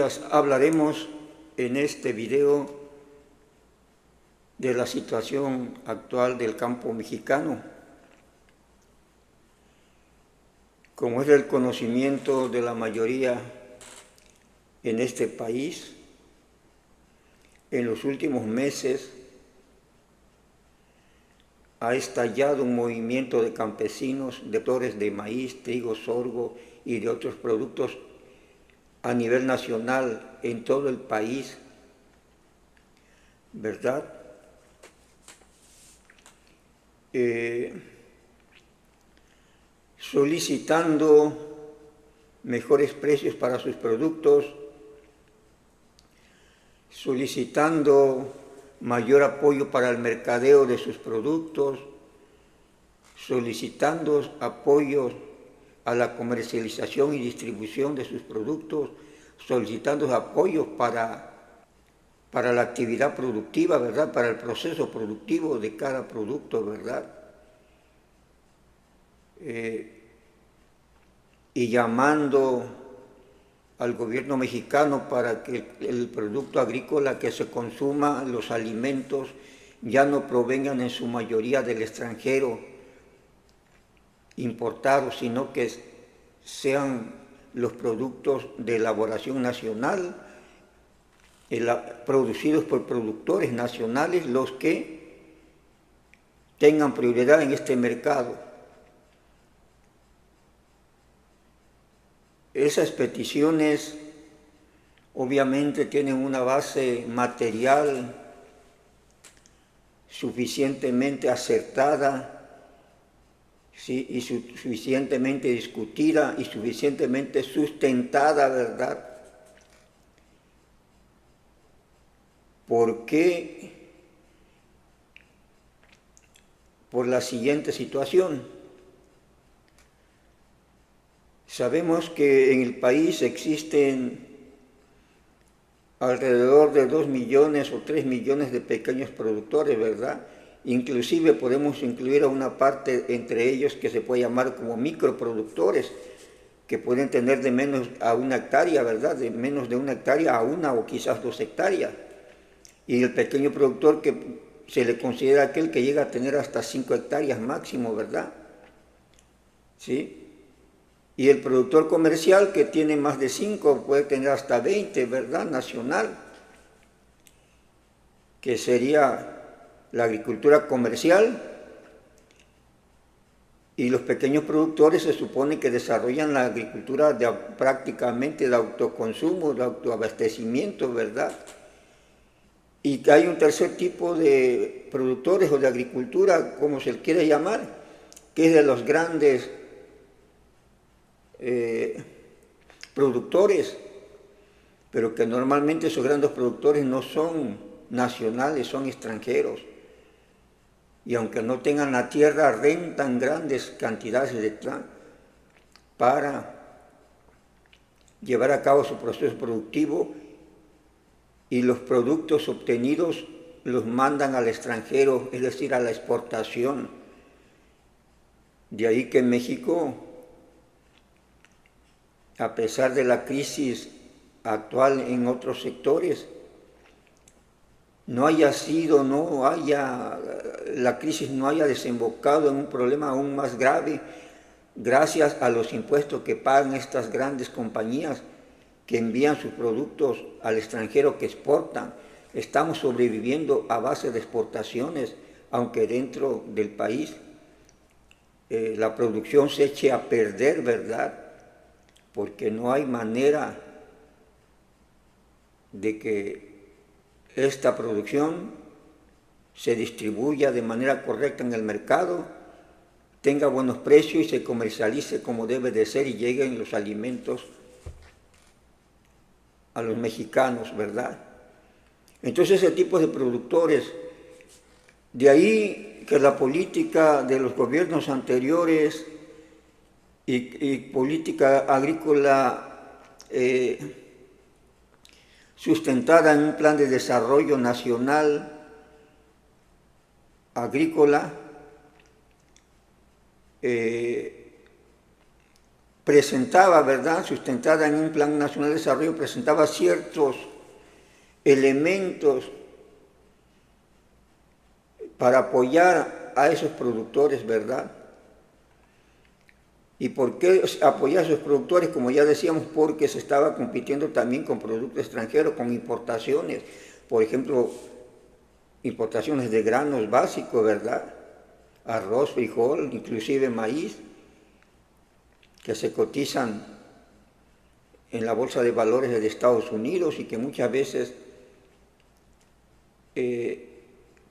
días hablaremos en este video de la situación actual del campo mexicano. Como es del conocimiento de la mayoría en este país, en los últimos meses ha estallado un movimiento de campesinos, de productores de maíz, trigo, sorgo y de otros productos a nivel nacional en todo el país, ¿verdad? Solicitando mejores precios para sus productos, solicitando mayor apoyo para el mercadeo de sus productos, solicitando apoyos a la comercialización y distribución de sus productos, solicitando apoyos para la actividad productiva, ¿verdad? Para el proceso productivo de cada producto, ¿verdad? Y llamando al gobierno mexicano para que el producto agrícola que se consuma, los alimentos, ya no provengan en su mayoría del extranjero importados, sino que sean los productos de elaboración nacional, producidos por productores nacionales, los que tengan prioridad en este mercado. Esas peticiones obviamente tienen una base material suficientemente acertada, ¿sí? Y suficientemente discutida y suficientemente sustentada, ¿verdad? ¿Por qué? Por la siguiente situación. Sabemos que en el país existen alrededor de 2 millones o 3 millones de pequeños productores, ¿verdad? Inclusive podemos incluir a una parte entre ellos que se puede llamar como microproductores, que pueden tener de menos a 1 hectárea, ¿verdad? De menos de 1 hectárea a 1 o quizás 2 hectáreas. Y el pequeño productor que se le considera aquel que llega a tener hasta 5 hectáreas máximo, ¿verdad? ¿Sí? Y el productor comercial que tiene más de 5 puede tener hasta 20, ¿verdad? Nacional, que sería la agricultura comercial. Y los pequeños productores se supone que desarrollan la agricultura prácticamente de autoconsumo, de autoabastecimiento, ¿verdad? Y que hay un tercer tipo de productores o de agricultura, como se le quiere llamar, que es de los grandes productores, pero que normalmente esos grandes productores no son nacionales, son extranjeros. Y aunque no tengan la tierra, rentan grandes cantidades de tierra para llevar a cabo su proceso productivo, y los productos obtenidos los mandan al extranjero, es decir, a la exportación. De ahí que en México, a pesar de la crisis actual en otros sectores, la crisis no haya desembocado en un problema aún más grave, gracias a los impuestos que pagan estas grandes compañías que envían sus productos al extranjero, que exportan. Estamos sobreviviendo a base de exportaciones, aunque dentro del país la producción se eche a perder, ¿verdad? Porque no hay manera de que esta producción se distribuya de manera correcta en el mercado, tenga buenos precios y se comercialice como debe de ser y lleguen los alimentos a los mexicanos, ¿verdad? Entonces ese tipo de productores, de ahí que la política de los gobiernos anteriores y política agrícola sustentada en un plan de desarrollo nacional agrícola, presentaba, ¿verdad?, sustentada en un Plan Nacional de Desarrollo, presentaba ciertos elementos para apoyar a esos productores, ¿verdad? ¿Y por qué apoyar a esos productores? Como ya decíamos, porque se estaba compitiendo también con productos extranjeros, con importaciones, por ejemplo, importaciones de granos básicos, ¿verdad? Arroz, frijol, inclusive maíz, que se cotizan en la Bolsa de Valores de Estados Unidos y que muchas veces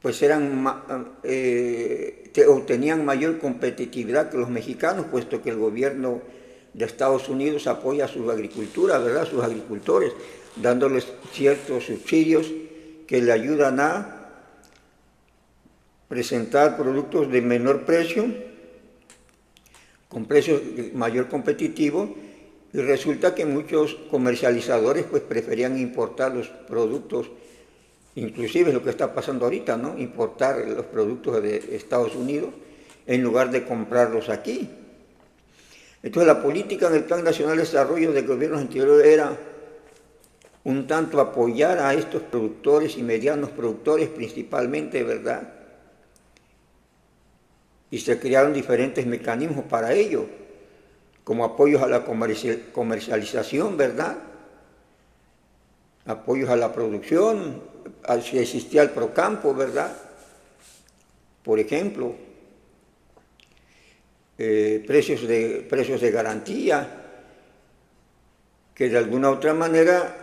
pues obtenían mayor competitividad que los mexicanos, puesto que el gobierno de Estados Unidos apoya a su agricultura, ¿verdad?, a sus agricultores, dándoles ciertos subsidios que le ayudan a presentar productos de menor precio, con precios mayor competitivos, y resulta que muchos comercializadores pues preferían importar los productos, inclusive lo que está pasando ahorita, ¿no?, importar los productos de Estados Unidos en lugar de comprarlos aquí. Entonces la política en el Plan Nacional de Desarrollo de gobiernos anteriores era un tanto apoyar a estos productores y medianos productores principalmente, ¿verdad? Y se crearon diferentes mecanismos para ello, como apoyos a la comercialización, ¿verdad?, apoyos a la producción, si existía el Procampo, ¿verdad?, por ejemplo, precios de garantía, que de alguna u otra manera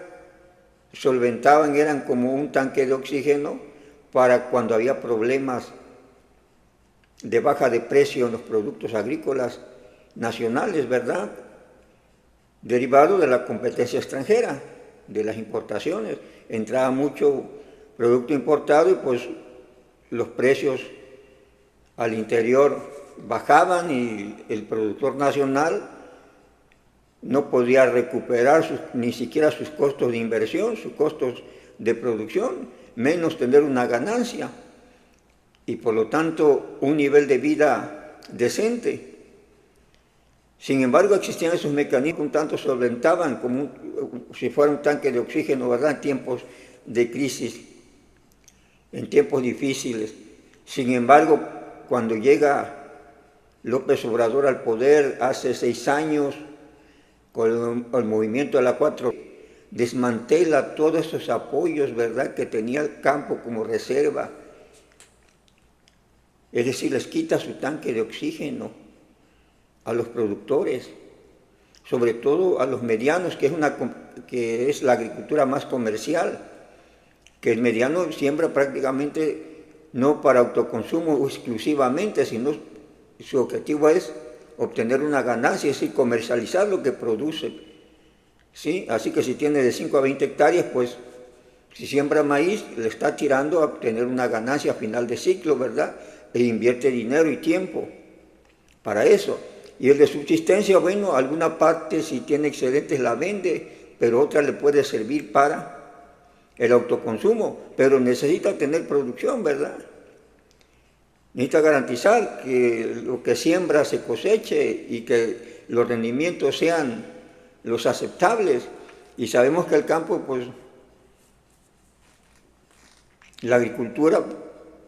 solventaban, eran como un tanque de oxígeno para cuando había problemas de baja de precio en los productos agrícolas nacionales, ¿verdad?, derivado de la competencia extranjera, de las importaciones. Entraba mucho producto importado y pues los precios al interior bajaban y el productor nacional no podía recuperar ni siquiera sus costos de inversión, sus costos de producción, menos tener una ganancia y por lo tanto un nivel de vida decente. Sin embargo, existían esos mecanismos que un tanto solventaban como si fuera un tanque de oxígeno, ¿verdad?, en tiempos de crisis, en tiempos difíciles. Sin embargo, cuando llega López Obrador al poder hace 6 años, con el movimiento de la 4, desmantela todos esos apoyos, ¿verdad?, que tenía el campo como reserva. Es decir, les quita su tanque de oxígeno a los productores, sobre todo a los medianos, que es la agricultura más comercial, que el mediano siembra prácticamente no para autoconsumo exclusivamente, sino su objetivo es obtener una ganancia, es decir, comercializar lo que produce, ¿sí? Así que si tiene de 5 a 20 hectáreas, pues si siembra maíz, le está tirando a obtener una ganancia a final de ciclo, ¿verdad?, e invierte dinero y tiempo para eso. Y el de subsistencia, bueno, alguna parte si tiene excedentes la vende, pero otra le puede servir para el autoconsumo, pero necesita tener producción, ¿verdad? Necesita garantizar que lo que siembra se coseche y que los rendimientos sean los aceptables. Y sabemos que el campo, pues, la agricultura,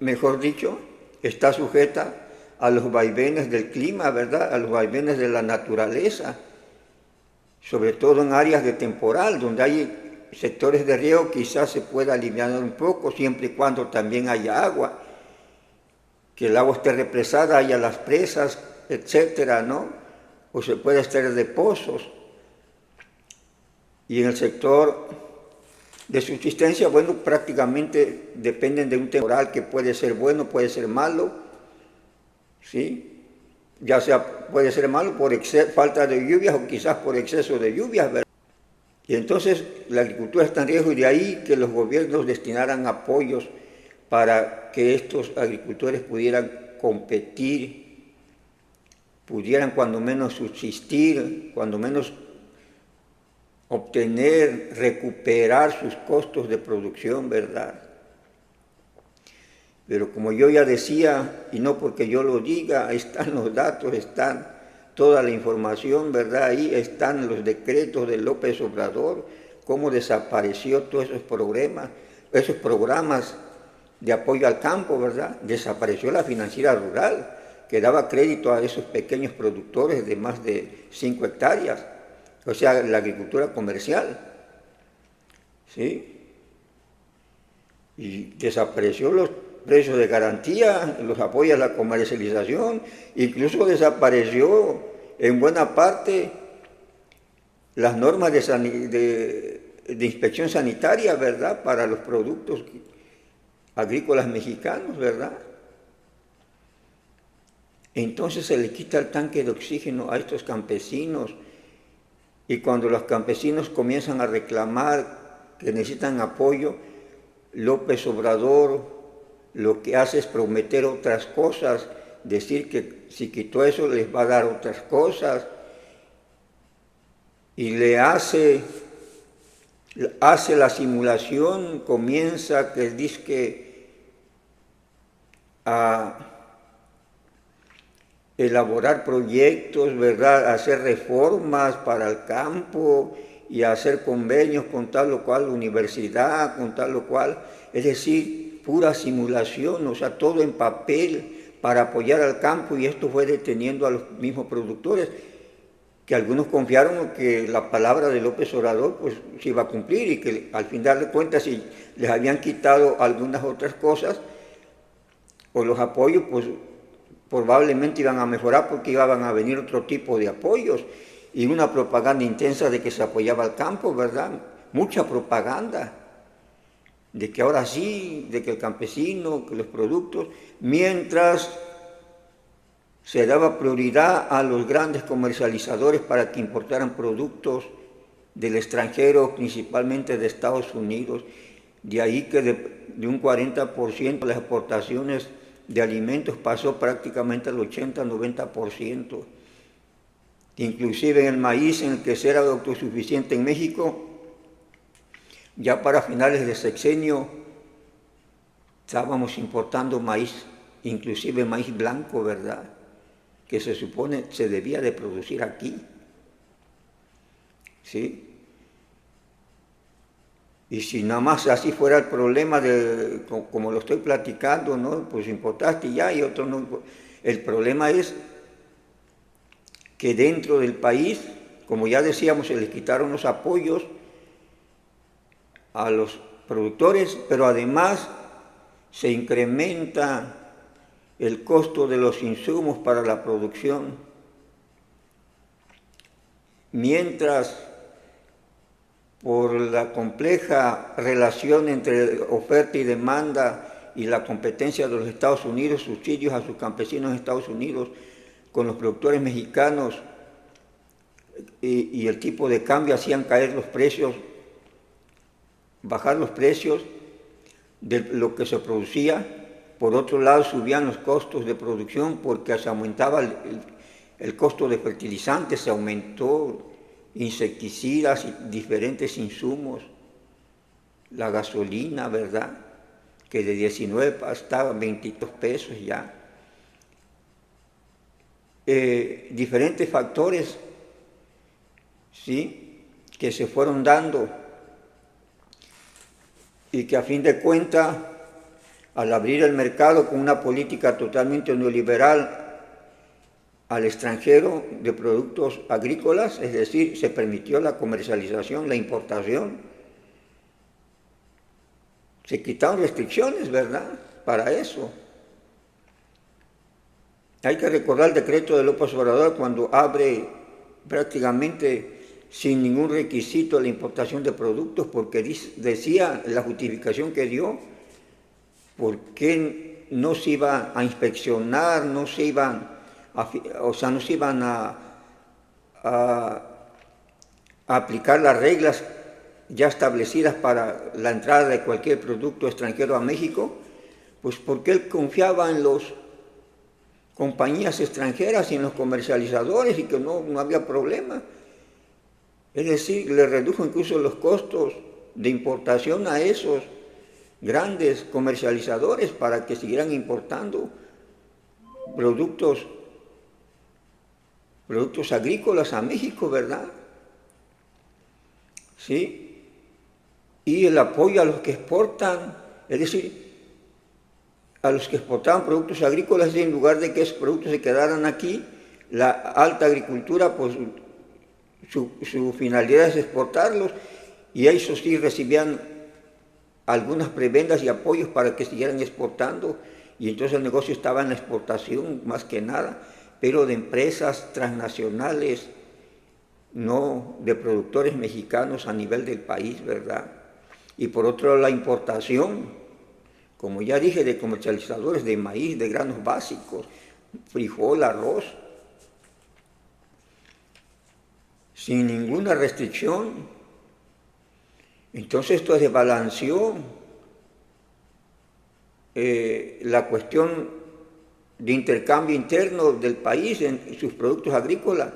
mejor dicho, está sujeta a los vaivenes del clima, ¿verdad?, a los vaivenes de la naturaleza, sobre todo en áreas de temporal, donde hay sectores de riego, quizás se pueda aliviar un poco, siempre y cuando también haya agua, que el agua esté represada, haya las presas, etcétera, ¿no?, o se puede extraer de pozos. Y en el sector de subsistencia, bueno, prácticamente dependen de un temporal que puede ser bueno, puede ser malo, ¿sí? Ya sea, puede ser malo por falta de lluvias o quizás por exceso de lluvias, ¿verdad? Y entonces la agricultura está en riesgo y de ahí que los gobiernos destinaran apoyos para que estos agricultores pudieran competir, pudieran cuando menos subsistir, cuando menos obtener, recuperar sus costos de producción, ¿verdad? Pero como yo ya decía, y no porque yo lo diga, están los datos, están toda la información, ¿verdad? Ahí están los decretos de López Obrador, cómo desapareció todos esos programas de apoyo al campo, ¿verdad? Desapareció la financiera rural, que daba crédito a esos pequeños productores de más de 5 hectáreas, o sea, la agricultura comercial, ¿sí? Y desapareció los precios de garantía, los apoyos a la comercialización, incluso desapareció en buena parte las normas de inspección sanitaria, ¿verdad?, para los productos agrícolas mexicanos, ¿verdad? Entonces se le quita el tanque de oxígeno a estos campesinos, y cuando los campesinos comienzan a reclamar que necesitan apoyo, López Obrador lo que hace es prometer otras cosas, decir que si quitó eso les va a dar otras cosas, y le hace la simulación, comienza que dice que a elaborar proyectos, ¿verdad?, hacer reformas para el campo y hacer convenios con tal o cual universidad, con tal o cual, es decir, pura simulación, o sea, todo en papel para apoyar al campo, y esto fue deteniendo a los mismos productores, que algunos confiaron que la palabra de López Obrador pues se iba a cumplir, y que al final de cuentas, si les habían quitado algunas otras cosas o los apoyos, pues probablemente iban a mejorar, porque iban a venir otro tipo de apoyos, y una propaganda intensa de que se apoyaba al campo, ¿verdad? Mucha propaganda, de que ahora sí, de que el campesino, que los productos, mientras se daba prioridad a los grandes comercializadores para que importaran productos del extranjero, principalmente de Estados Unidos. De ahí que de un 40% de las exportaciones de alimentos pasó prácticamente al 80-90%. Inclusive en el maíz, en el que se era autosuficiente en México, ya para finales de sexenio estábamos importando maíz, inclusive maíz blanco, ¿verdad?, que se supone se debía de producir aquí, ¿sí? Y si nada más así fuera el problema, como lo estoy platicando, ¿no?, pues importaste ya y otro no. El problema es que dentro del país, como ya decíamos, se les quitaron los apoyos a los productores, pero además se incrementa el costo de los insumos para la producción, mientras por la compleja relación entre oferta y demanda y la competencia de los Estados Unidos, subsidios a sus campesinos en Estados Unidos con los productores mexicanos, y el tipo de cambio hacían caer los precios, bajar los precios de lo que se producía. Por otro lado, subían los costos de producción porque se aumentaba el costo de fertilizantes, se aumentó insecticidas y diferentes insumos, la gasolina, ¿verdad?, que de 19 hasta 22 pesos ya. Diferentes factores, ¿sí?, que se fueron dando, y que a fin de cuentas, al abrir el mercado con una política totalmente neoliberal al extranjero de productos agrícolas, es decir, se permitió la comercialización, la importación, se quitaron restricciones, ¿verdad?, para eso. Hay que recordar el decreto de López Obrador cuando abre prácticamente sin ningún requisito la importación de productos, porque decía la justificación que dio, por qué no se iba a inspeccionar, no se iban a aplicar las reglas ya establecidas para la entrada de cualquier producto extranjero a México, pues porque él confiaba en las compañías extranjeras y en los comercializadores, y que no había problema. Es decir, le redujo incluso los costos de importación a esos grandes comercializadores para que siguieran importando productos productos agrícolas a México, ¿verdad? ¿Sí? Y el apoyo a los que exportan, es decir, a los que exportaban productos agrícolas, en lugar de que esos productos se quedaran aquí, la alta agricultura, pues su finalidad es exportarlos, y ellos sí recibían algunas prebendas y apoyos para que siguieran exportando, y entonces el negocio estaba en la exportación más que nada, pero de empresas transnacionales, no de productores mexicanos a nivel del país, ¿verdad? Y por otro lado la importación, como ya dije, de comercializadores de maíz, de granos básicos, frijol, arroz, sin ninguna restricción. Entonces esto desbalanceó la cuestión de intercambio interno del país en sus productos agrícolas,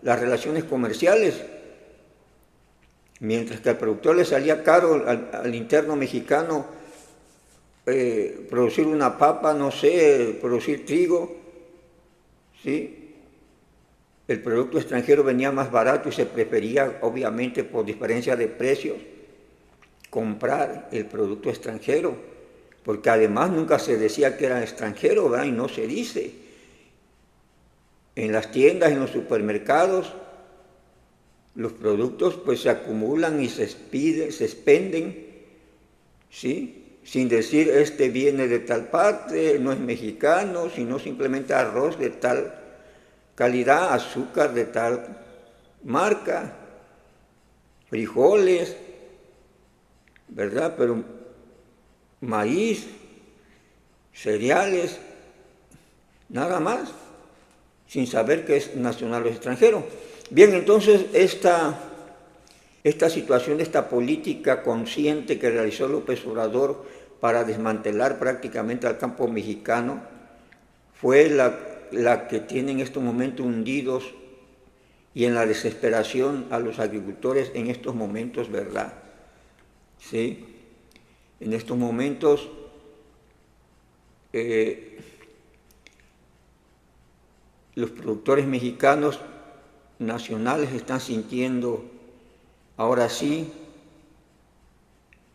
las relaciones comerciales, mientras que al productor le salía caro al interno mexicano producir una papa, no sé, producir trigo, ¿sí? El producto extranjero venía más barato y se prefería, obviamente, por diferencia de precios, comprar el producto extranjero, porque además nunca se decía que era extranjero, ¿verdad? Y no se dice. En las tiendas, en los supermercados, los productos pues se acumulan y se expenden, ¿sí? Sin decir este viene de tal parte, no es mexicano, sino simplemente arroz de tal calidad, azúcar de tal marca, frijoles, ¿verdad? Pero maíz, cereales, nada más, sin saber que es nacional o extranjero. Bien, entonces esta situación, esta política consciente que realizó López Obrador para desmantelar prácticamente al campo mexicano fue la que tiene en estos momentos hundidos y en la desesperación a los agricultores en estos momentos, ¿verdad? ¿Sí? En estos momentos los productores mexicanos nacionales están sintiendo ahora sí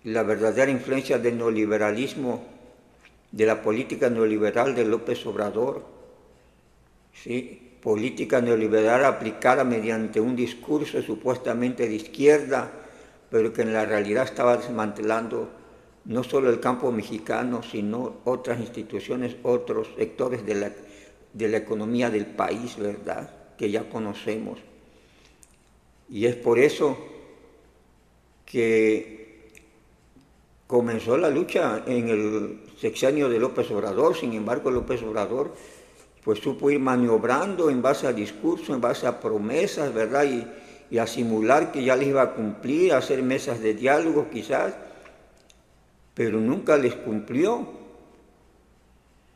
la verdadera influencia del neoliberalismo, de la política neoliberal de López Obrador, ¿sí? Política neoliberal aplicada mediante un discurso supuestamente de izquierda, pero que en la realidad estaba desmantelando no solo el campo mexicano, sino otras instituciones, otros sectores de la economía del país, ¿verdad?, que ya conocemos. Y es por eso que comenzó la lucha en el sexenio de López Obrador. Sin embargo, López Obrador pues supo ir maniobrando en base a discursos, en base a promesas, ¿verdad?, y a simular que ya les iba a cumplir, a hacer mesas de diálogo quizás, pero nunca les cumplió.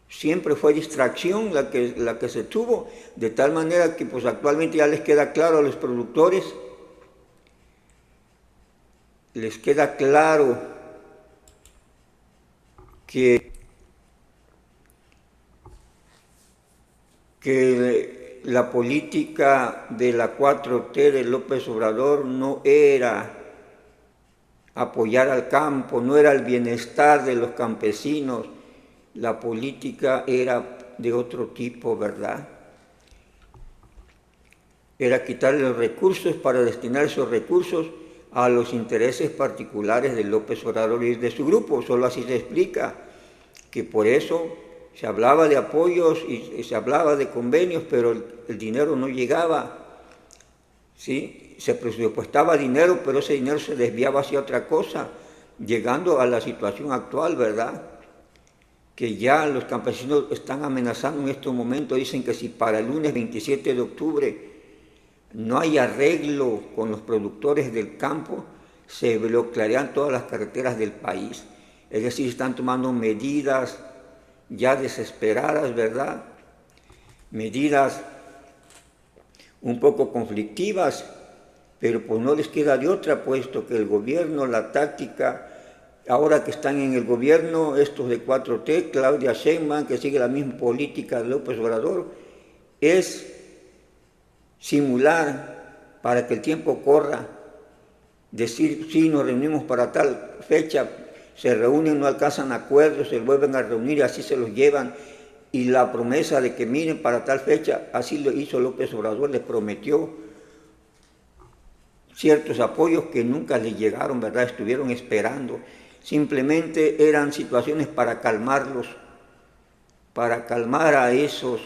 Siempre fue distracción la que se tuvo, de tal manera que pues actualmente ya les queda claro a los productores, les queda claro que la política de la 4T de López Obrador no era apoyar al campo, no era el bienestar de los campesinos, la política era de otro tipo, ¿verdad? Era quitarle los recursos para destinar esos recursos a los intereses particulares de López Obrador y de su grupo. Solo así se explica que por eso se hablaba de apoyos y se hablaba de convenios, pero el dinero no llegaba, ¿sí? Se presupuestaba dinero, pero ese dinero se desviaba hacia otra cosa, llegando a la situación actual, ¿verdad?, que ya los campesinos están amenazando en estos momentos. Dicen que si para el lunes 27 de octubre no hay arreglo con los productores del campo, se bloquearán todas las carreteras del país. Es decir, están tomando medidas ya desesperadas, ¿verdad? Medidas un poco conflictivas, pero pues no les queda de otra, puesto que el gobierno, la táctica, ahora que están en el gobierno, estos de 4T, Claudia Sheinbaum, que sigue la misma política de López Obrador, es simular para que el tiempo corra, decir sí, nos reunimos para tal fecha, se reúnen, no alcanzan acuerdos, se vuelven a reunir y así se los llevan. Y la promesa de que miren para tal fecha, así lo hizo López Obrador, les prometió ciertos apoyos que nunca les llegaron, ¿verdad? Estuvieron esperando. Simplemente eran situaciones para calmarlos, para calmar a esos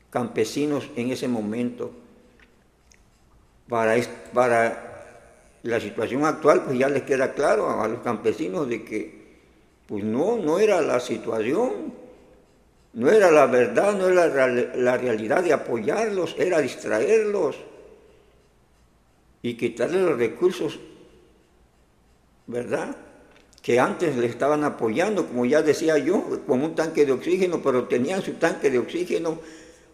campesinos en ese momento. Para la situación actual, pues ya les queda claro a los campesinos de que pues no era la situación, no era la verdad, no era la realidad de apoyarlos, era distraerlos y quitarles los recursos, ¿verdad? Que antes le estaban apoyando, como ya decía yo, con un tanque de oxígeno, pero tenían su tanque de oxígeno,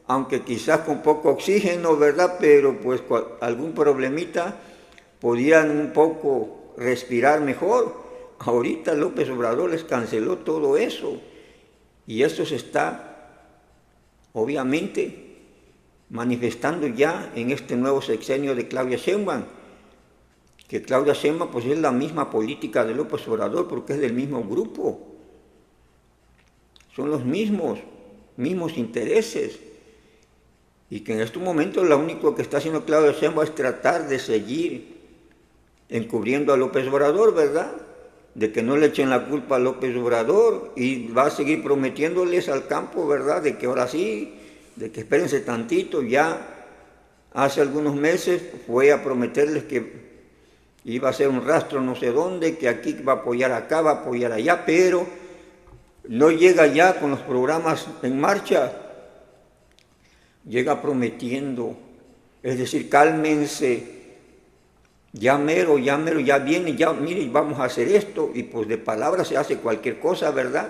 aunque quizás con poco oxígeno, ¿verdad? Pero pues algún problemita podían un poco respirar mejor. Ahorita López Obrador les canceló todo eso y eso se está obviamente manifestando ya en este nuevo sexenio de Claudia Sheinbaum, que Claudia Sheinbaum pues es la misma política de López Obrador porque es del mismo grupo, son los mismos intereses, y que en estos momentos lo único que está haciendo Claudia Sheinbaum es tratar de seguir encubriendo a López Obrador, ¿verdad? De que no le echen la culpa a López Obrador, y va a seguir prometiéndoles al campo, ¿verdad? De que ahora sí, de que espérense tantito. Ya hace algunos meses fue a prometerles que iba a hacer un rastro no sé dónde, que aquí va a apoyar acá, va a apoyar allá, pero no llega ya con los programas en marcha, llega prometiendo, es decir, cálmense, ya mero, ya viene, ya mire, vamos a hacer esto, y pues de palabras se hace cualquier cosa, ¿verdad?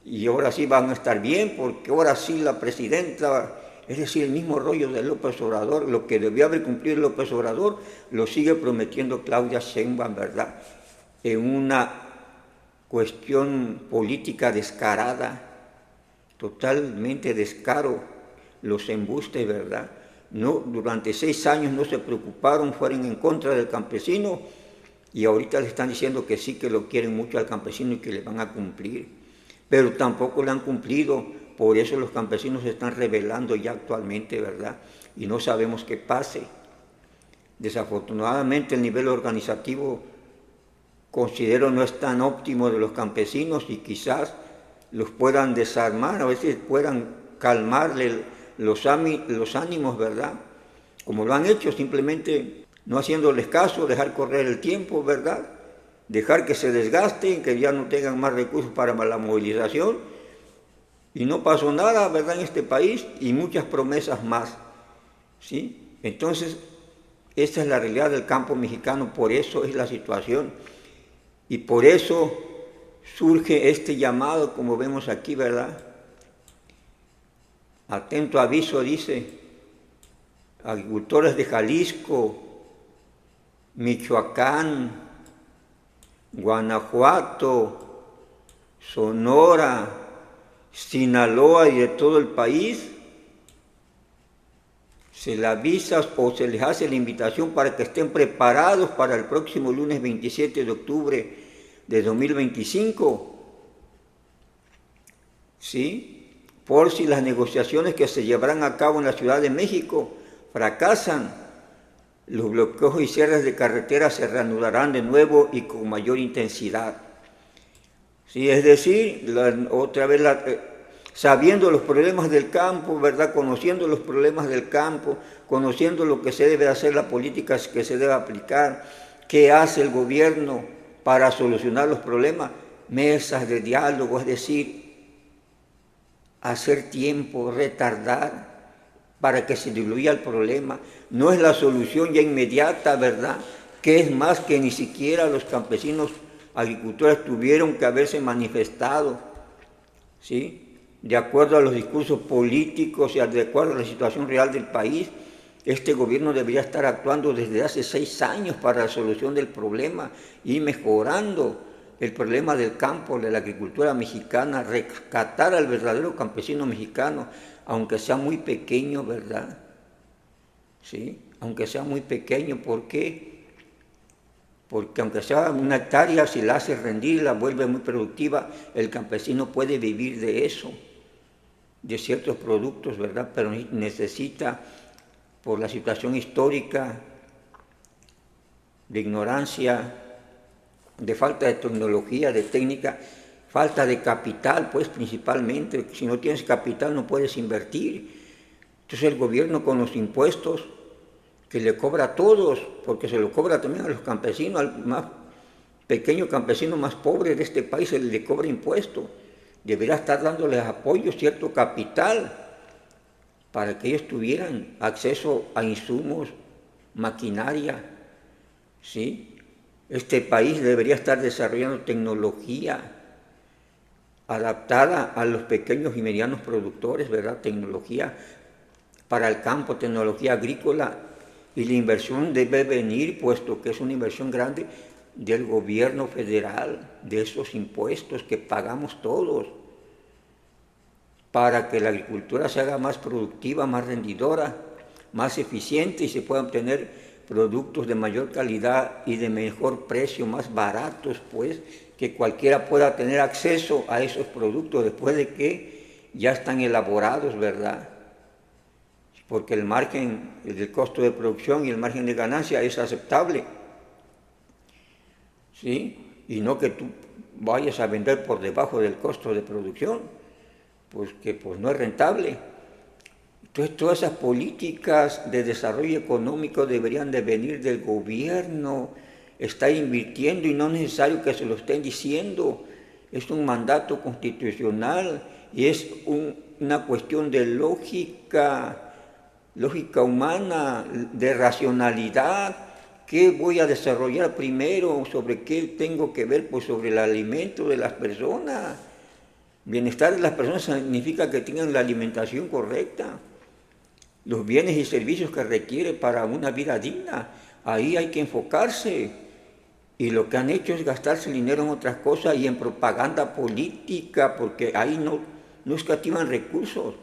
Y ahora sí van a estar bien, porque ahora sí la presidenta, es decir, el mismo rollo de López Obrador, lo que debió haber cumplido López Obrador, lo sigue prometiendo Claudia Sheinbaum, ¿verdad? En una cuestión política descarada, totalmente descaro, los embustes, ¿verdad? No, durante 6 años no se preocuparon, fueron en contra del campesino, y ahorita le están diciendo que sí, que lo quieren mucho al campesino y que le van a cumplir, pero tampoco le han cumplido. Por eso los campesinos se están rebelando ya actualmente, ¿verdad? Y no sabemos qué pase. Desafortunadamente el nivel organizativo considero no es tan óptimo de los campesinos, y quizás los puedan desarmar, a veces puedan calmarle los ánimos, ¿verdad? Como lo han hecho, simplemente no haciéndoles caso, dejar correr el tiempo, ¿verdad? Dejar que se desgasten, que ya no tengan más recursos para la movilización, y no pasó nada, ¿verdad?, en este país, y muchas promesas más, ¿sí? Entonces, esa es la realidad del campo mexicano, por eso es la situación, y por eso surge este llamado, como vemos aquí, ¿verdad? Atento aviso, dice, agricultores de Jalisco, Michoacán, Guanajuato, Sonora, Sinaloa y de todo el país, se les avisa o se les hace la invitación para que estén preparados para el próximo lunes 27 de octubre de 2025, ¿sí? Por si las negociaciones que se llevarán a cabo en la Ciudad de México fracasan, los bloqueos y cierres de carreteras se reanudarán de nuevo y con mayor intensidad. Sí, es decir, sabiendo los problemas del campo, ¿verdad? Conociendo los problemas del campo, conociendo lo que se debe hacer, las políticas que se debe aplicar, qué hace el gobierno para solucionar los problemas, mesas de diálogo, es decir, hacer tiempo, retardar para que se diluya el problema. No es la solución ya inmediata, ¿verdad? Que es más, que ni siquiera los campesinos agricultores tuvieron que haberse manifestado, ¿sí? De acuerdo a los discursos políticos y de acuerdo a la situación real del país, este gobierno debería estar actuando desde hace 6 años para la solución del problema y mejorando el problema del campo, de la agricultura mexicana, rescatar al verdadero campesino mexicano, aunque sea muy pequeño, ¿verdad? ¿sí? Aunque sea muy pequeño. ¿Por qué? Porque aunque sea una hectárea, si la hace rendir, la vuelve muy productiva, el campesino puede vivir de eso, de ciertos productos, ¿verdad? Pero necesita, por la situación histórica, de ignorancia, de falta de tecnología, de técnica, falta de capital, pues principalmente. Si no tienes capital no puedes invertir. Entonces el gobierno con los impuestos que le cobra a todos, porque se lo cobra también a los campesinos, al más pequeño campesino más pobre de este país se le cobra impuestos. Debería estar dándoles apoyo, cierto capital, para que ellos tuvieran acceso a insumos, maquinaria, ¿sí? Este país debería estar desarrollando tecnología adaptada a los pequeños y medianos productores, ¿verdad? Tecnología para el campo, tecnología agrícola, y la inversión debe venir, puesto que es una inversión grande, del gobierno federal, de esos impuestos que pagamos todos, para que la agricultura se haga más productiva, más rendidora, más eficiente y se puedan obtener productos de mayor calidad y de mejor precio, más baratos, pues, que cualquiera pueda tener acceso a esos productos después de que ya están elaborados, ¿verdad? Porque el margen del costo de producción y el margen de ganancia es aceptable, ¿sí? Y no que tú vayas a vender por debajo del costo de producción, pues que pues no es rentable. Entonces todas esas políticas de desarrollo económico deberían de venir del gobierno, está invirtiendo y no es necesario que se lo estén diciendo, es un mandato constitucional y es una cuestión de lógica humana, de racionalidad. ¿Qué voy a desarrollar primero? ¿Sobre qué tengo que ver? Pues sobre el alimento de las personas. Bienestar de las personas significa que tengan la alimentación correcta, los bienes y servicios que requiere para una vida digna. Ahí hay que enfocarse. Y lo que han hecho es gastarse el dinero en otras cosas y en propaganda política, porque ahí no escatiman recursos.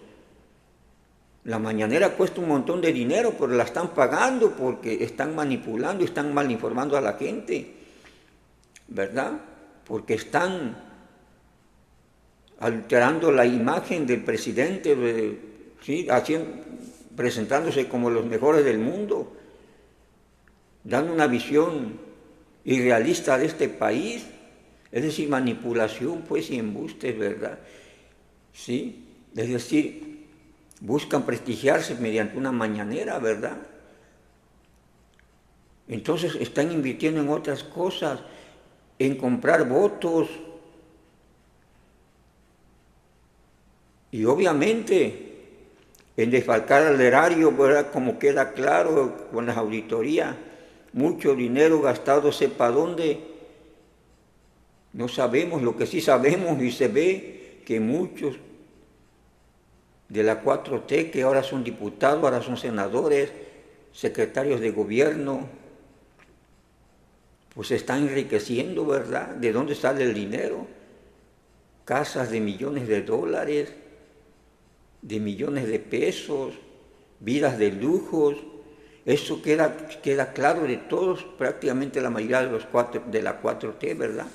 La mañanera cuesta un montón de dinero, pero la están pagando porque están manipulando, están mal informando a la gente, ¿verdad? Porque están alterando la imagen del presidente, ¿sí? Presentándose como los mejores del mundo, dando una visión irrealista de este país, es decir, manipulación, pues, y embustes, ¿verdad? ¿Sí? Es decir, buscan prestigiarse mediante una mañanera, ¿verdad? Entonces están invirtiendo en otras cosas, en comprar votos, y obviamente en desfalcar al erario, ¿verdad? Como queda claro con las auditorías, mucho dinero gastado sepa dónde, no sabemos. Lo que sí sabemos y se ve que muchos de la 4T, que ahora son diputados, ahora son senadores, secretarios de gobierno, pues se están enriqueciendo, ¿verdad? ¿De dónde sale el dinero? Casas de millones de dólares, de millones de pesos, vidas de lujos. Eso queda claro de todos, prácticamente la mayoría de la 4T, ¿verdad?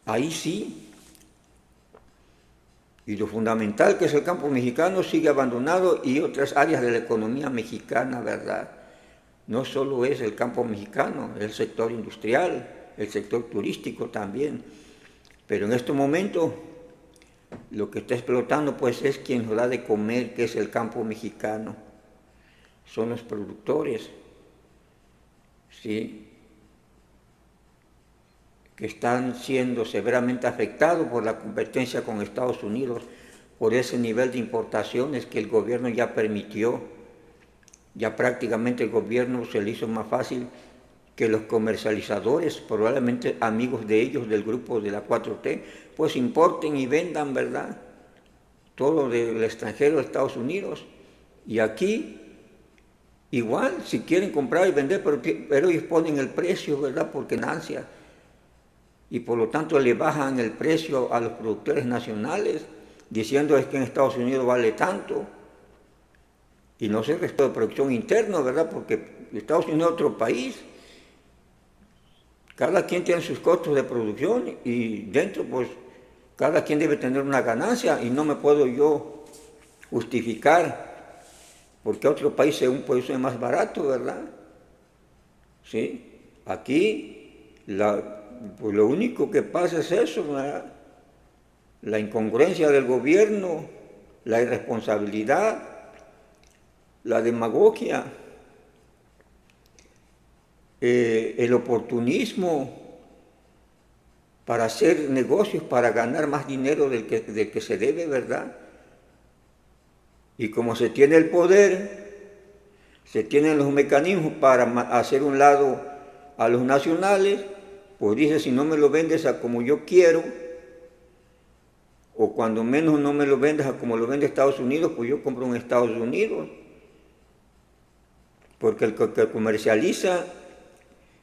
Ahí sí. Y lo fundamental, que es el campo mexicano, sigue abandonado, y otras áreas de la economía mexicana, ¿verdad? No solo es el campo mexicano, el sector industrial, el sector turístico también. Pero en este momento lo que está explotando, pues, es quien nos da de comer, que es el campo mexicano. Son los productores, ¿sí? Que están siendo severamente afectados por la competencia con Estados Unidos, por ese nivel de importaciones que el gobierno ya permitió. Ya prácticamente el gobierno se le hizo más fácil que los comercializadores, probablemente amigos de ellos, del grupo de la 4T, pues importen y vendan, ¿verdad? Todo del extranjero, de Estados Unidos. Y aquí, igual, si quieren comprar y vender, pero ellos ponen el precio, ¿verdad? Porque ganancia. Y por lo tanto le bajan el precio a los productores nacionales, diciendo es que en Estados Unidos vale tanto. y no se resto de producción interna, ¿verdad? Porque Estados Unidos es otro país. Cada quien tiene sus costos de producción y dentro, pues, cada quien debe tener una ganancia y no me puedo yo justificar porque otro país es un país más barato, ¿verdad? ¿Sí? Aquí pues lo único que pasa es eso, ¿verdad? La incongruencia del gobierno, la irresponsabilidad, la demagogia, el oportunismo para hacer negocios, para ganar más dinero del que se debe, ¿verdad? Y como se tiene el poder, se tienen los mecanismos para hacer un lado a los nacionales, pues dice, si no me lo vendes a como yo quiero, o cuando menos no me lo vendes a como lo vende Estados Unidos, pues yo compro en Estados Unidos. Porque el que comercializa,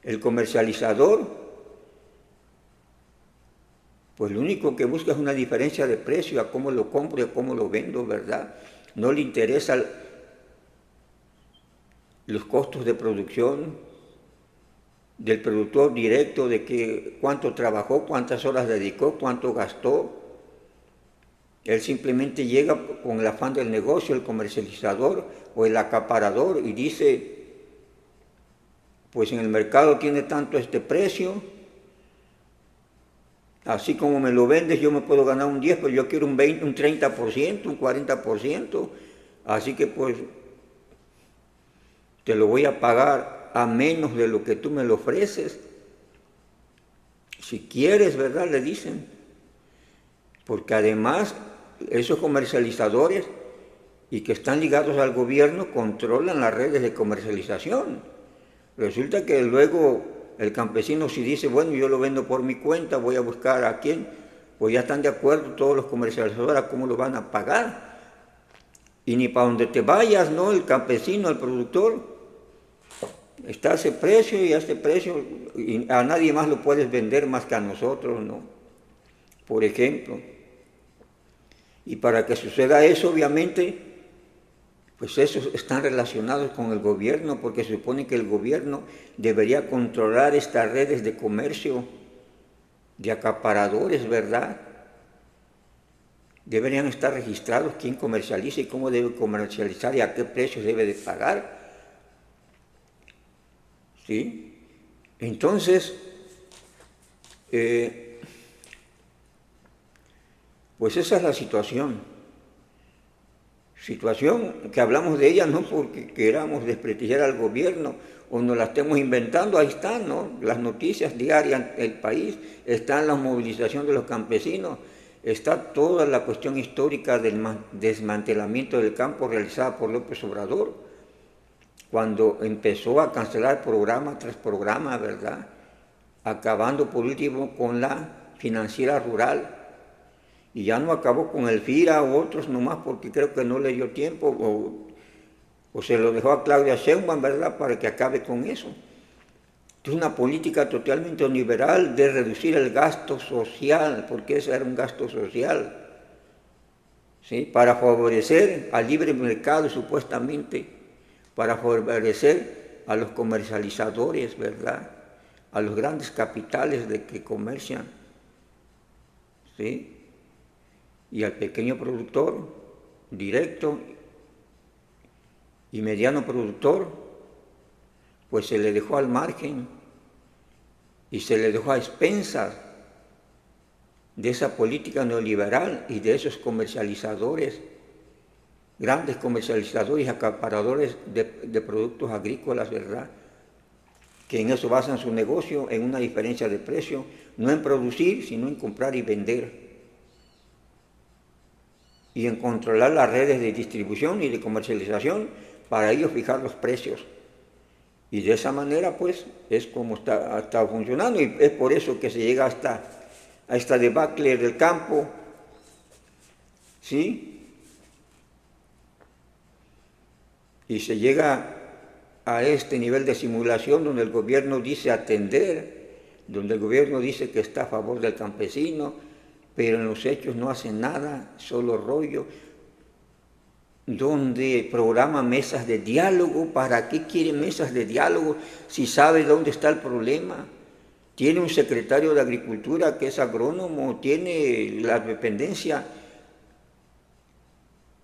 el comercializador, pues lo único que busca es una diferencia de precio a cómo lo compro y a cómo lo vendo, ¿verdad? No le interesan los costos de producción del productor directo, de cuánto trabajó, cuántas horas dedicó, cuánto gastó. Él simplemente llega con el afán del negocio, el comercializador o el acaparador, y dice, pues en el mercado tiene tanto este precio, así como me lo vendes yo me puedo ganar un 10, pero yo quiero un 20, un 30%, un 40%, así que pues te lo voy a pagar a menos de lo que tú me lo ofreces. Si quieres, ¿verdad? Le dicen. Porque además esos comercializadores y que están ligados al gobierno controlan las redes de comercialización. Resulta que luego el campesino si dice, bueno, yo lo vendo por mi cuenta, voy a buscar a quién, pues ya están de acuerdo todos los comercializadores a cómo lo van a pagar. Y ni para donde te vayas, ¿no? El campesino, el productor, está a ese precio y a ese precio, y a nadie más lo puedes vender más que a nosotros, ¿no? Por ejemplo. Y para que suceda eso, obviamente, pues esos están relacionados con el gobierno, porque se supone que el gobierno debería controlar estas redes de comercio, de acaparadores, ¿verdad? Deberían estar registrados quién comercializa y cómo debe comercializar y a qué precios debe de pagar. ¿Sí? Entonces, pues esa es la situación. Situación que hablamos de ella no porque queramos desprestigiar al gobierno o nos la estemos inventando, ahí están, ¿no? Las noticias diarias del país, está la movilización de los campesinos, está toda la cuestión histórica del desmantelamiento del campo realizada por López Obrador, cuando empezó a cancelar programa tras programa, ¿verdad? Acabando por último con la financiera rural. Y ya no acabó con el FIRA u otros nomás porque creo que no le dio tiempo o se lo dejó a Claudia Sheinbaum, ¿verdad?, para que acabe con eso. Es una política totalmente liberal de reducir el gasto social, porque ese era un gasto social, ¿sí?, para favorecer al libre mercado supuestamente, para favorecer a los comercializadores, ¿verdad?, a los grandes capitales de que comercian, ¿sí?, y al pequeño productor directo y mediano productor, pues se le dejó al margen y se le dejó a expensas de esa política neoliberal y de esos comercializadores, grandes comercializadores y acaparadores de productos agrícolas, ¿verdad?, que en eso basan su negocio, en una diferencia de precio, no en producir, sino en comprar y vender, y en controlar las redes de distribución y de comercialización para ellos fijar los precios. Y de esa manera, pues, es como ha estado funcionando, y es por eso que se llega a esta debacle del campo, ¿sí? Y se llega a este nivel de simulación donde el gobierno dice atender, donde el gobierno dice que está a favor del campesino, pero en los hechos no hace nada, solo rollo. donde programa mesas de diálogo. ¿Para qué quiere mesas de diálogo si sabe dónde está el problema? Tiene un secretario de Agricultura que es agrónomo, tiene la dependencia,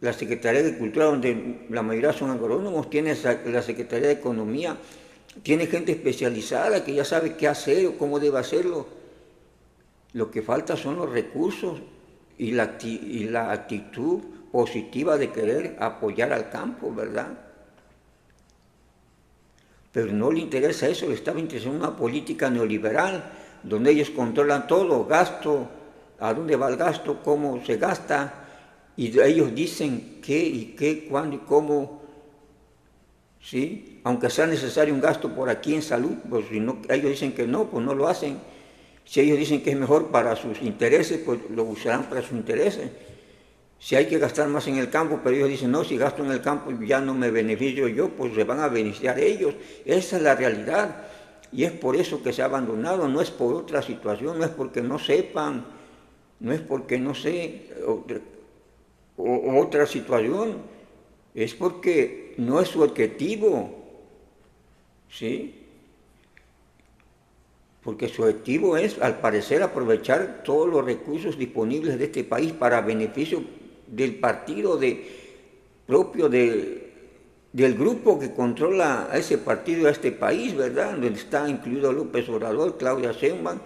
la Secretaría de Agricultura, donde la mayoría son agrónomos, tiene la Secretaría de Economía, tiene gente especializada que ya sabe qué hacer o cómo debe hacerlo. Lo que falta son los recursos y la actitud positiva de querer apoyar al campo, ¿verdad? Pero no le interesa eso, le estaba interesando una política neoliberal, donde ellos controlan todo, gasto, a dónde va el gasto, cómo se gasta, y ellos dicen qué y qué, cuándo y cómo, ¿sí? Aunque sea necesario un gasto por aquí en salud, pues si no, ellos dicen que no, pues no lo hacen. Si ellos dicen que es mejor para sus intereses, pues lo usarán para sus intereses. Si hay que gastar más en el campo, pero ellos dicen, no, si gasto en el campo ya no me beneficio yo, pues se van a beneficiar ellos. Esa es la realidad. Y es por eso que se ha abandonado, no es por otra situación, no es porque no sepan, no es porque no sé, otra situación, es porque no es su objetivo, ¿sí? Porque su objetivo es, al parecer, aprovechar todos los recursos disponibles de este país para beneficio del partido propio del grupo que controla a ese partido, a este país, ¿verdad? Donde está incluido López Obrador, Claudia Sheinbaum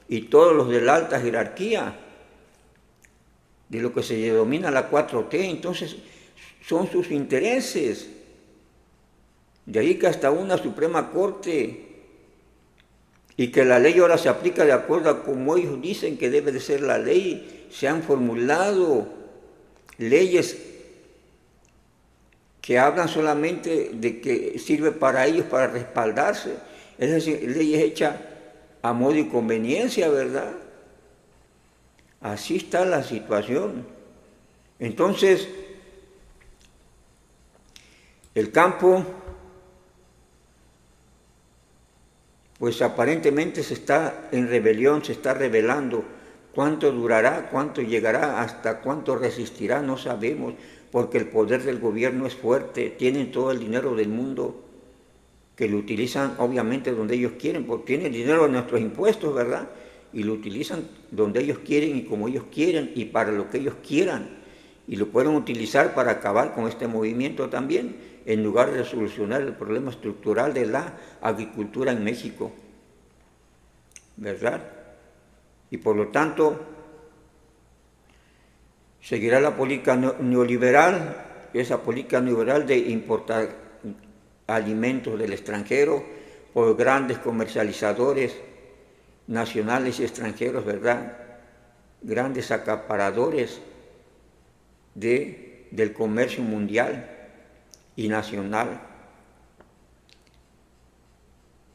y todos los de la alta jerarquía, de lo que se denomina la 4T. Entonces, son sus intereses. De ahí que hasta una Suprema Corte, y que la ley ahora se aplica de acuerdo a como ellos dicen que debe de ser la ley. Se han formulado leyes que hablan solamente de que sirve para ellos, para respaldarse. Es decir, leyes hechas a modo y conveniencia, ¿verdad? Así está la situación. Entonces, el campo, pues aparentemente se está en rebelión, se está rebelando. ¿Cuánto durará? ¿Cuánto llegará? ¿Hasta cuánto resistirá? No sabemos, porque el poder del gobierno es fuerte, tienen todo el dinero del mundo, que lo utilizan obviamente donde ellos quieren, porque tienen dinero de nuestros impuestos, ¿verdad? Y lo utilizan donde ellos quieren y como ellos quieren y para lo que ellos quieran. Y lo pueden utilizar para acabar con este movimiento también, en lugar de solucionar el problema estructural de la agricultura en México, ¿verdad? Y por lo tanto, seguirá la política neoliberal, esa política neoliberal de importar alimentos del extranjero por grandes comercializadores nacionales y extranjeros, ¿verdad? Grandes acaparadores del comercio mundial y nacional.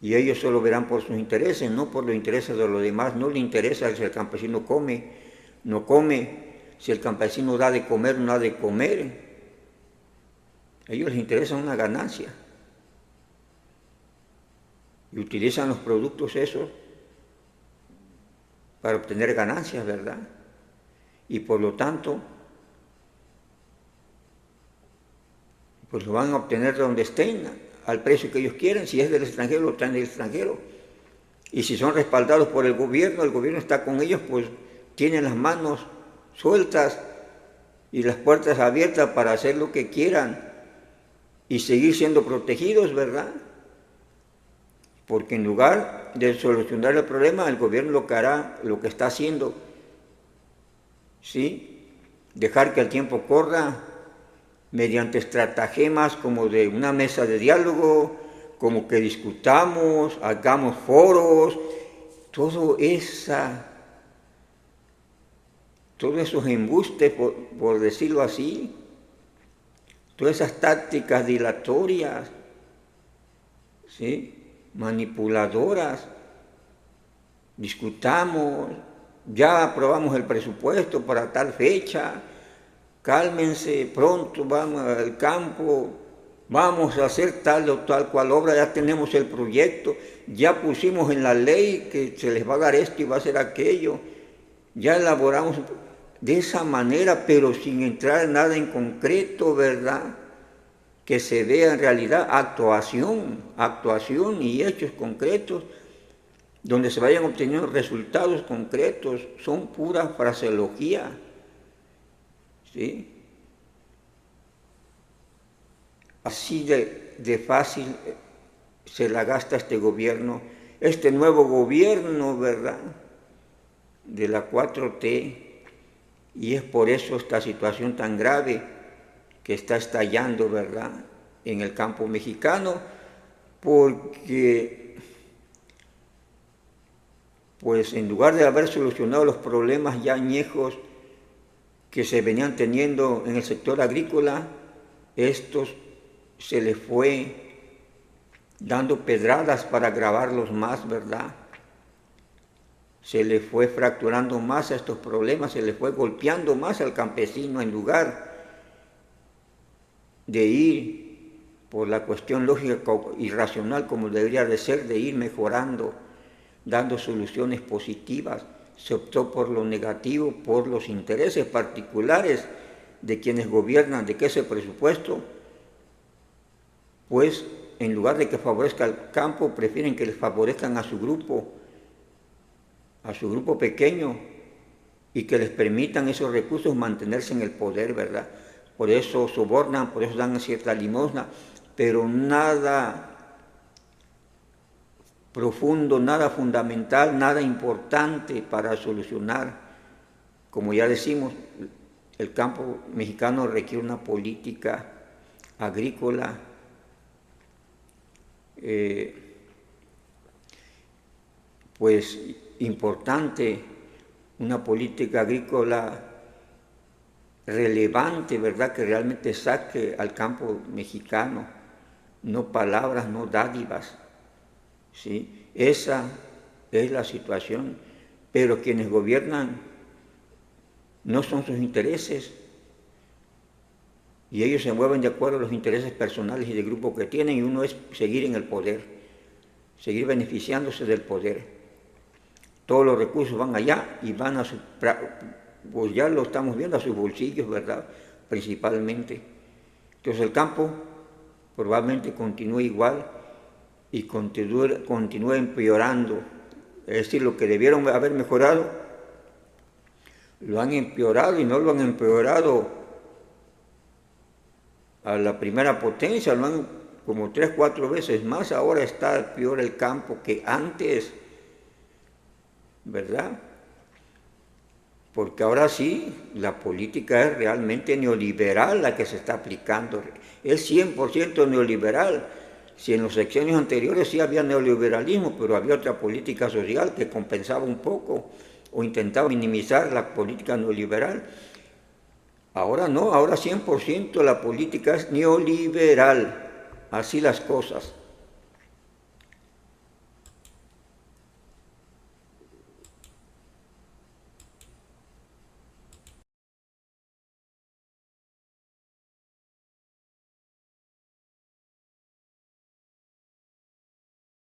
Y ellos solo verán por sus intereses, no por los intereses de los demás. No les interesa si el campesino come, no come, si el campesino da de comer, no da de comer. A ellos les interesa una ganancia. Y utilizan los productos esos para obtener ganancias, ¿verdad? Y por lo tanto, pues lo van a obtener donde estén, al precio que ellos quieren. Si es del extranjero, lo traen del extranjero. Y si son respaldados por el gobierno está con ellos, pues tienen las manos sueltas y las puertas abiertas para hacer lo que quieran y seguir siendo protegidos, ¿verdad? Porque en lugar de solucionar el problema, el gobierno lo que hará, lo que está haciendo, ¿sí? Dejar que el tiempo corra mediante estratagemas como de una mesa de diálogo, como que discutamos, hagamos foros, todos esos embustes, por decirlo así, todas esas tácticas dilatorias, ¿sí? Manipuladoras, discutamos, ya aprobamos el presupuesto para tal fecha, cálmense, pronto vamos al campo, vamos a hacer tal o tal cual obra, ya tenemos el proyecto, ya pusimos en la ley que se les va a dar esto y va a ser aquello, ya elaboramos. de esa manera, pero sin entrar en nada en concreto, ¿verdad? Que se vea en realidad actuación y hechos concretos, donde se vayan obteniendo resultados concretos. Son pura fraseología, ¿sí? Así de fácil se la gasta este gobierno, este nuevo gobierno, ¿verdad?, de la 4T, y es por eso esta situación tan grave que está estallando, ¿verdad?, en el campo mexicano, porque pues en lugar de haber solucionado los problemas ya añejos que se venían teniendo en el sector agrícola, estos se les fue dando pedradas para agravarlos más, ¿verdad? Se le fue fracturando más a estos problemas, se le fue golpeando más al campesino en lugar de ir por la cuestión lógica y racional como debería de ser, de ir mejorando, dando soluciones positivas. Se optó por lo negativo, por los intereses particulares de quienes gobiernan, de que ese presupuesto, pues en lugar de que favorezca al campo, prefieren que les favorezcan a su grupo pequeño, y que les permitan esos recursos mantenerse en el poder, ¿verdad? Por eso sobornan, por eso dan cierta limosna, pero nada profundo, nada fundamental, nada importante para solucionar. Como ya decimos, el campo mexicano requiere una política agrícola pues importante, una política agrícola relevante, ¿verdad?, que realmente saque al campo mexicano, no palabras, no dádivas, ¿sí? Esa es la situación, pero quienes gobiernan no son sus intereses, y ellos se mueven de acuerdo a los intereses personales y de grupo que tienen, y uno es seguir en el poder, seguir beneficiándose del poder. Todos los recursos van allá y van a pues ya lo estamos viendo, a sus bolsillos, ¿verdad?, principalmente. Entonces el campo probablemente continúe igual y continúe empeorando. Es decir, lo que debieron haber mejorado, lo han empeorado, y no lo han empeorado a la primera potencia, lo han como 3, 4 veces más. Ahora está peor el campo que antes, ¿verdad? Porque ahora sí, la política es realmente neoliberal la que se está aplicando, es 100% neoliberal. Si en los sexenios anteriores sí había neoliberalismo, pero había otra política social que compensaba un poco o intentaba minimizar la política neoliberal. Ahora no, ahora 100% la política es neoliberal, así las cosas.